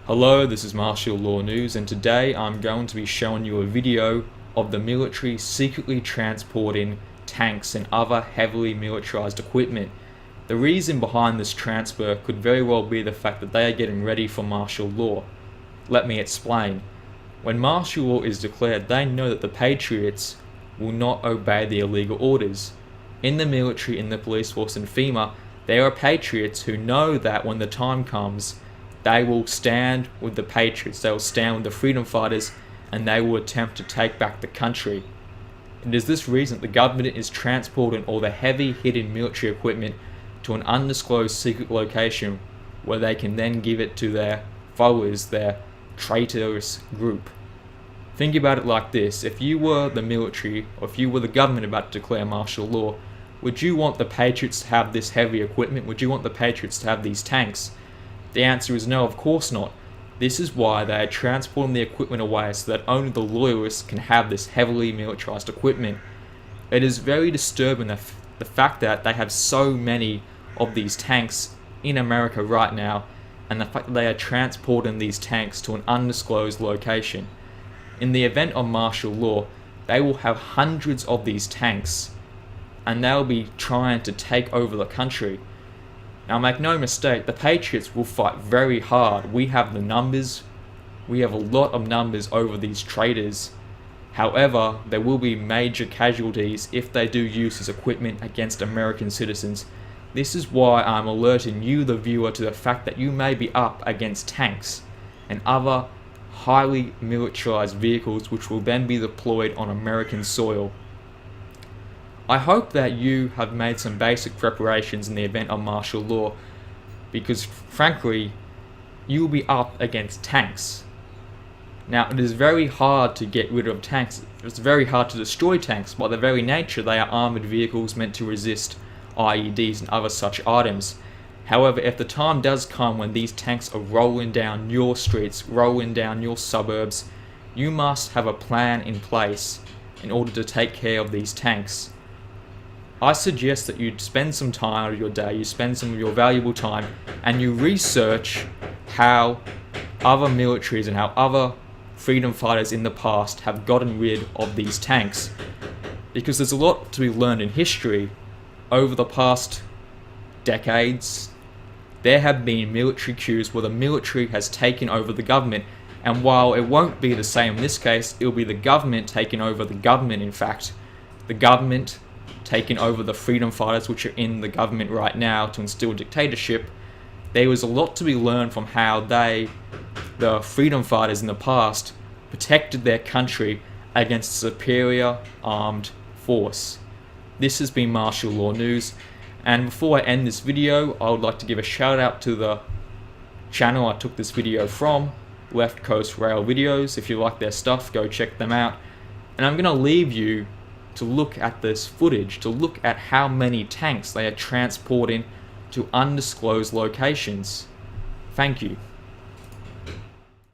Hello, this is Martial Law News, and today I'm going to be showing you a video of the military secretly transporting tanks and other heavily militarized equipment. The reason behind this transfer could very well be the fact that they are getting ready for martial law. Let me explain. When martial law is declared, they know that the patriots will not obey the illegal orders. In the military, in the police force, and FEMA, there are patriots who know that when the time comes, they will stand with the patriots, they will stand with the freedom fighters, and they will attempt to take back the country. It is this reason that the government is transporting all the heavy hidden military equipment to an undisclosed secret location where they can then give it to their followers, their traitorous group. Think about it like this: if you were the military, or if you were the government about to declare martial law, would you want the patriots to have this heavy equipment? Would you want the patriots to have these tanks? The answer is no, of course not. This is why they are transporting the equipment away so that only the loyalists can have this heavily militarized equipment. It is very disturbing the fact that they have so many of these tanks in America right now, and the fact that they are transporting these tanks to an undisclosed location. In the event of martial law, they will have hundreds of these tanks, and they'll be trying to take over the country. Now, make no mistake, the patriots will fight very hard. We have the numbers. We have a lot of numbers over these traitors. However, there will be major casualties if they do use this equipment against American citizens. This is why I'm alerting you, the viewer, to the fact that you may be up against tanks and other highly militarized vehicles which will then be deployed on American soil. I hope that you have made some basic preparations in the event of martial law, because frankly, you will be up against tanks. Now, it is very hard to get rid of tanks. It's very hard to destroy tanks. By their very nature, they are armored vehicles meant to resist IEDs and other such items. However, if the time does come when these tanks are rolling down your streets, rolling down your suburbs, you must have a plan in place in order to take care of these tanks. I suggest that you spend some time out of your day, you spend some of your valuable time, and you research how other militaries and how other freedom fighters in the past have gotten rid of these tanks. Because there's a lot to be learned in history. Over the past decades, there have been military coups where the military has taken over the government. And while it won't be the same in this case, it'll be the government taking over the government, in fact. The government taking over the freedom fighters which are in the government right now to instill dictatorship. There was a lot to be learned from how the freedom fighters in the past, protected their country against a superior armed force. This has been Martial Law News, and before I end this video, I would like to give a shout out to the channel I took this video from, Left Coast Rail Videos. If you like their stuff, go check them out. And I'm going to leave you to look at this footage, to look at how many tanks they are transporting to undisclosed locations. Thank you.